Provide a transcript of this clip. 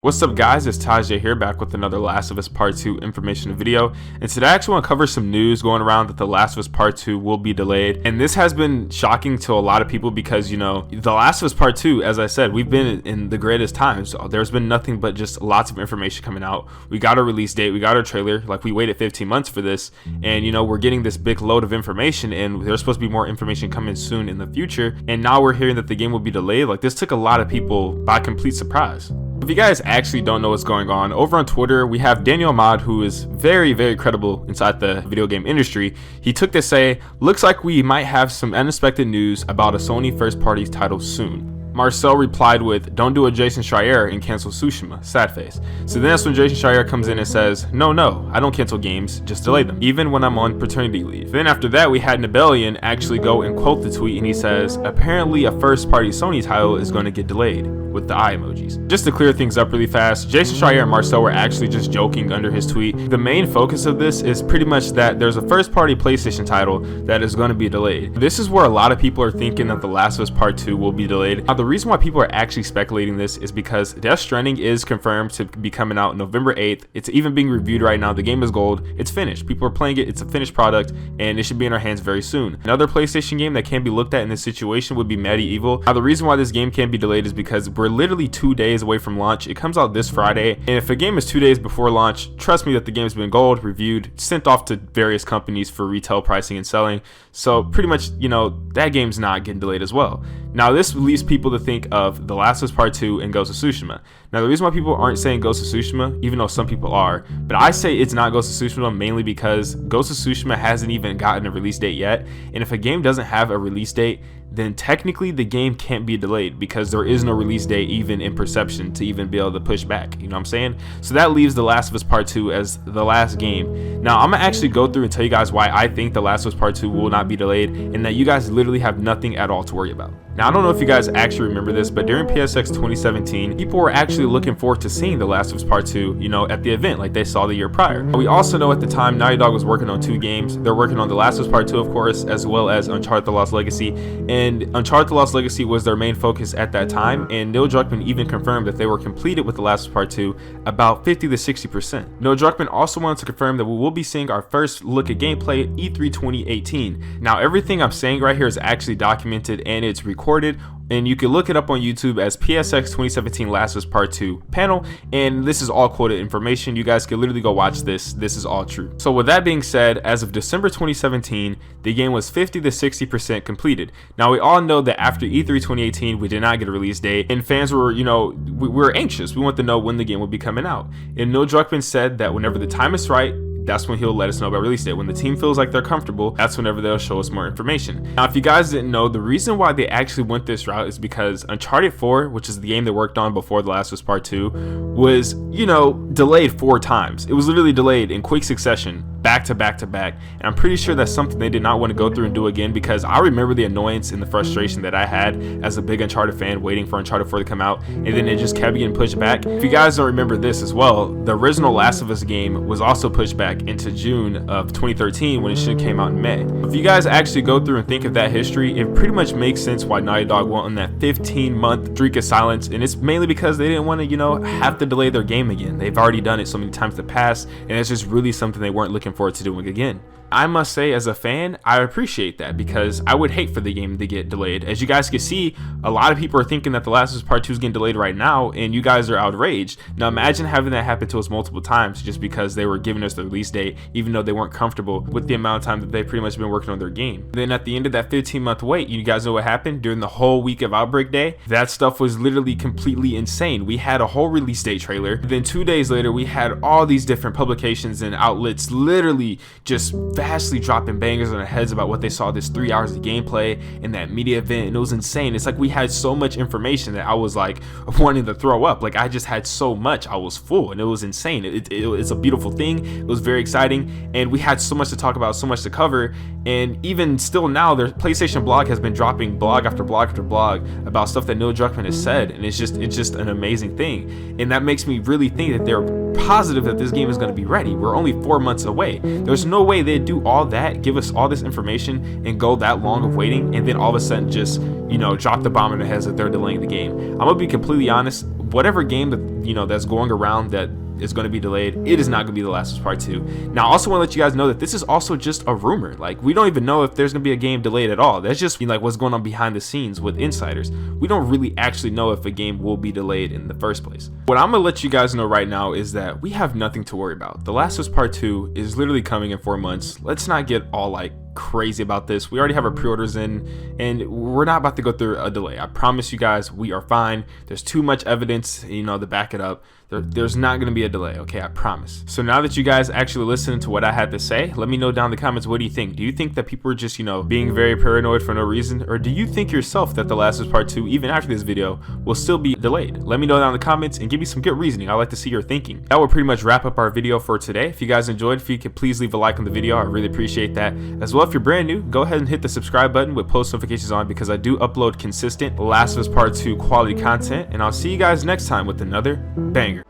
What's up guys, it's Tajae here back with another Last of Us Part 2 information video, and today I actually want to cover some news going around that The Last of Us Part 2 will be delayed. And this has been shocking to a lot of people because, you know, The Last of Us Part 2, as I said, we've been in the greatest times. There's been nothing but just lots of information coming out. We got a release date, we got our trailer, like we waited 15 months for this, and you know, we're getting this big load of information, and there's supposed to be more information coming soon in the future, and now we're hearing that the game will be delayed. Like, this took a lot of people by complete surprise. If you guys actually don't know what's going on, over on Twitter, we have Daniel Ahmad, who is very credible inside the video game industry. He took to say, looks like we might have some unexpected news about a Sony first party title soon. Marcel replied with, don't do a Jason Schreier and cancel Tsushima, sad face. So then that's when Jason Schreier comes in and says, no, I don't cancel games, just delay them, even when I'm on paternity leave. Then after that, we had Nebelian actually go and quote the tweet, and he says, apparently a first party Sony title is going to get delayed, with the eye emojis. Just to clear things up really fast, Jason Schreier and Marcel were actually just joking under his tweet. The main focus of this is pretty much that there's a first party PlayStation title that is going to be delayed. This is where a lot of people are thinking that The Last of Us Part 2 will be delayed. Now, the reason why people are actually speculating this is because Death Stranding is confirmed to be coming out November 8th. It's even being reviewed right now. The game is gold. It's finished. People are playing it. It's a finished product, and it should be in our hands very soon. Another PlayStation game that can be looked at in this situation would be Medieval. Now, the reason why this game can't be delayed is because we're literally 2 days away from launch. It comes out this Friday, and if a game is 2 days before launch, trust me that the game's been gold, reviewed, sent off to various companies for retail pricing and selling. So pretty much, you know, that game's not getting delayed as well. Now, this leads people to think of The Last of Us Part 2 and Ghost of Tsushima. Now, the reason why people aren't saying Ghost of Tsushima, even though some people are, but I say it's not Ghost of Tsushima mainly because Ghost of Tsushima hasn't even gotten a release date yet. And if a game doesn't have a release date, then technically the game can't be delayed because there is no release date even in perception to even be able to push back. You know what I'm saying? So that leaves The Last of Us Part 2 as the last game. Now, I'm gonna actually go through and tell you guys why I think The Last of Us Part 2 will not be delayed and that you guys literally have nothing at all to worry about. Now, I don't know if you guys actually remember this, but during PSX 2017, people were actually looking forward to seeing The Last of Us Part 2, you know, at the event like they saw the year prior. We also know at the time, Naughty Dog was working on 2 games. They're working on The Last of Us Part 2, of course, as well as Uncharted The Lost Legacy. And Uncharted The Lost Legacy was their main focus at that time, and Neil Druckmann even confirmed that they were completed with The Last of Us Part 2 about 50 to 60%. Neil Druckmann also wanted to confirm that we will be seeing our first look at gameplay at E3 2018. Now, everything I'm saying right here is actually documented and it's recorded, and you can look it up on YouTube as PSX 2017 Last of Us Part 2 panel, and this is all quoted information. You guys can literally go watch this. This is all true. So with that being said, as of December 2017, the game was 50 to 60% completed. Now, we all know that after E3 2018, we did not get a release date, and fans were, you know, we were anxious. We want to know when the game would be coming out. And Neil Druckmann said that whenever the time is right, that's when he'll let us know about release date. When the team feels like they're comfortable, that's whenever they'll show us more information. Now, if you guys didn't know, the reason why they actually went this route is because Uncharted 4, which is the game they worked on before The Last of Us Part 2, was, you know, delayed 4 times. It was literally delayed in quick succession, back to back to back. And I'm pretty sure that's something they did not want to go through and do again, because I remember the annoyance and the frustration that I had as a big Uncharted fan waiting for Uncharted 4 to come out, and then it just kept getting pushed back. If you guys don't remember this as well, the original Last of Us game was also pushed back into June of 2013 when it should have came out in May. If you guys actually go through and think of that history, it pretty much makes sense why Naughty Dog went on that 15-month streak of silence, and it's mainly because they didn't want to, you know, have to delay their game again. They've already done it so many times in the past, and it's just really something they weren't looking forward to doing again. I must say, as a fan, I appreciate that because I would hate for the game to get delayed. As you guys can see, a lot of people are thinking that The Last of Us Part 2 is getting delayed right now, and you guys are outraged. Now, imagine having that happen to us multiple times just because they were giving us the release date, even though they weren't comfortable with the amount of time that they've pretty much been working on their game. Then at the end of that 15-month wait, you guys know what happened during the whole week of Outbreak Day? That stuff was literally completely insane. We had a whole release date trailer. Then 2 days later, we had all these different publications and outlets literally just vastly dropping bangers on our heads about what they saw this 3 hours of gameplay in that media event, and it was insane. It's like we had so much information that I was like wanting to throw up. Like, I just had so much, I was full, and it was insane. It's a beautiful thing. It was very exciting, and we had so much to talk about, so much to cover. And even still now, their PlayStation blog has been dropping blog after blog after blog about stuff that Neil Druckmann has said, and it's just an amazing thing. And that makes me really think that they're positive that this game is going to be ready. We're only 4 months away. There's no way they'd do all that, give us all this information, and go that long of waiting, and then all of a sudden just, you know, drop the bomb in their heads that they're delaying the game. I'm gonna be completely honest. Whatever game that, you know, that's going around that is going to be delayed, it is not going to be The Last of Us Part 2. Now, I also want to let you guys know that this is also just a rumor. Like, we don't even know if there's going to be a game delayed at all. That's just, you know, like what's going on behind the scenes with insiders. We don't really actually know if a game will be delayed in the first place. What I'm going to let you guys know right now is that we have nothing to worry about. The Last of Us Part 2 is literally coming in 4 months. Let's not get all like crazy about this. We already have our pre-orders in, and we're not about to go through a delay. I promise you guys, we are fine. There's too much evidence, you know, to back it up. There's not going to be a delay, okay? I promise. So now that you guys actually listened to what I had to say, let me know down in the comments, what do you think? Do you think that people are just, you know, being very paranoid for no reason? Or do you think yourself that The Last of Us Part 2, even after this video, will still be delayed? Let me know down in the comments and give me some good reasoning. I like to see your thinking. That will pretty much wrap up our video for today. If you guys enjoyed, if you could please leave a like on the video, I really appreciate that. As well, if you're brand new, go ahead and hit the subscribe button with post notifications on, because I do upload consistent Last of Us Part 2 quality content, and I'll see you guys next time with another banger.